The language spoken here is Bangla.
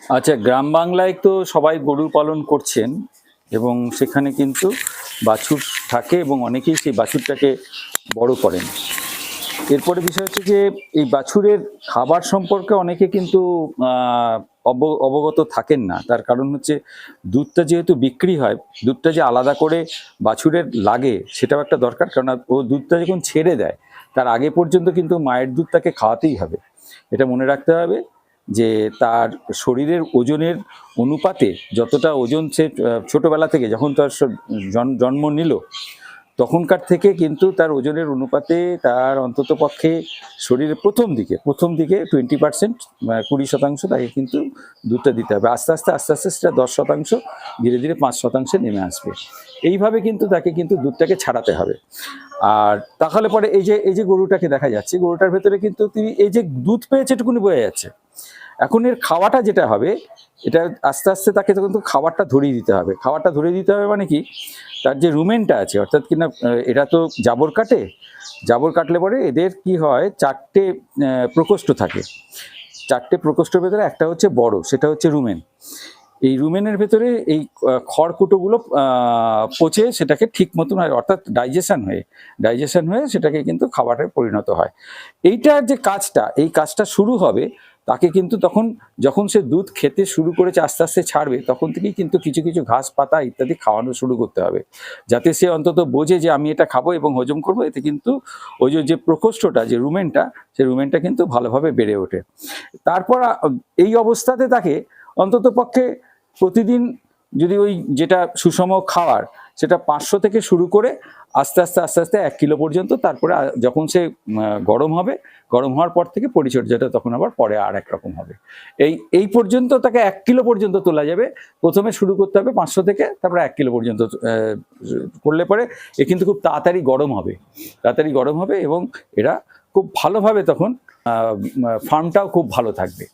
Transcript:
আচ্ছা, গ্রাম বাংলায় তো সবাই গরু পালন করছেন এবং সেখানে কিন্তু বাছুর থাকে এবং অনেকেই সেই বাছুরটাকে বড় করেন। এরপরে বিষয় হচ্ছে যে এই বাছুরের খাবার সম্পর্কে অনেকে কিন্তু অবগত থাকেন না। তার কারণ হচ্ছে দুধটা যেহেতু বিক্রি হয়, দুধটা যে আলাদা করে বাছুরের লাগে সেটাও একটা দরকার, কারণ ও দুধটা যখন ছেড়ে দেয় তার আগে পর্যন্ত কিন্তু মায়ের দুধ তাকে খাওয়াতেই হবে। এটা মনে রাখতে হবে যে তার শরীরের ওজনের অনুপাতে যতটা ওজন সে ছোটবেলা থেকে যখন তার জন্ম নিল তখনকার থেকে কিন্তু তার ওজনের অনুপাতে তার অন্তত পক্ষে শরীরের প্রথম দিকে 20%, 20% তাকে কিন্তু দুধটা দিতে হবে। আস্তে আস্তে আস্তে আস্তে সেটা 10%, ধীরে ধীরে 5% নেমে আসবে। এইভাবে কিন্তু তাকে কিন্তু দুধটাকে ছাড়াতে হবে। আর তাহলে পরে এই যে গরুটাকে দেখা যাচ্ছে, গরুটার ভেতরে কিন্তু তিনি এই যে দুধ পেয়েছে এটুকুনি বোঝা যাচ্ছে। এখন এর খাওয়াটা যেটা হবে, এটা আস্তে আস্তে তাকে কিন্তু খাবারটা ধরিয়ে দিতে হবে। খাবারটা ধরিয়ে দিতে হবে মানে কি, তার যে রুমেনটা আছে, অর্থাৎ কিনা এরা তো জাবর কাটে, জাবর কাটলে পরে এদের কি হয়, 4টে প্রকোষ্ঠ থাকে। 4টে প্রকোষ্ঠের ভেতরে একটা হচ্ছে বড়, সেটা হচ্ছে রুমেন। এই রুমেনের ভেতরে এই খড়কুটোগুলো পচে সেটাকে ঠিক মতন হয়, অর্থাৎ ডাইজেশন হয়ে সেটাকে কিন্তু খাবারে পরিণত হয়। এইটার যে কাজটা, এই কাজটা শুরু হবে তাকে কিন্তু তখন যখন সে দুধ খেতে শুরু করেছে আস্তে আস্তে ছাড়বে, তখন থেকেই কিন্তু কিছু কিছু ঘাস পাতা ইত্যাদি খাওয়ানো শুরু করতে হবে, যাতে সে অন্তত বোঝে যে আমি এটা খাবো এবং হজম করবো। এতে কিন্তু ওই যে প্রকোষ্ঠটা, যে রুমেনটা, সেই রুমেনটা কিন্তু ভালোভাবে বেড়ে ওঠে। তারপর এই অবস্থাতে তাকে অন্তত পক্ষে প্রতিদিন যদি ওই যেটা সুষম খাওয়ার সেটা 500 থেকে শুরু করে আস্তে আস্তে আস্তে আস্তে 1 কিলো পর্যন্ত, তারপরে যখন সে গরম হবে, গরম হওয়ার পর থেকে পরিচর্যাটা তখন আবার পরে আর এক রকম হবে। এই পর্যন্ত তাকে 1 কিলো পর্যন্ত তোলা যাবে। প্রথমে শুরু করতে হবে 500 থেকে, তারপরে 1 কিলো পর্যন্ত করলে পরে এ কিন্তু খুব তাড়াতাড়ি গরম হবে এবং এরা খুব ভালোভাবে তখন ফার্মটাও খুব ভালো থাকবে।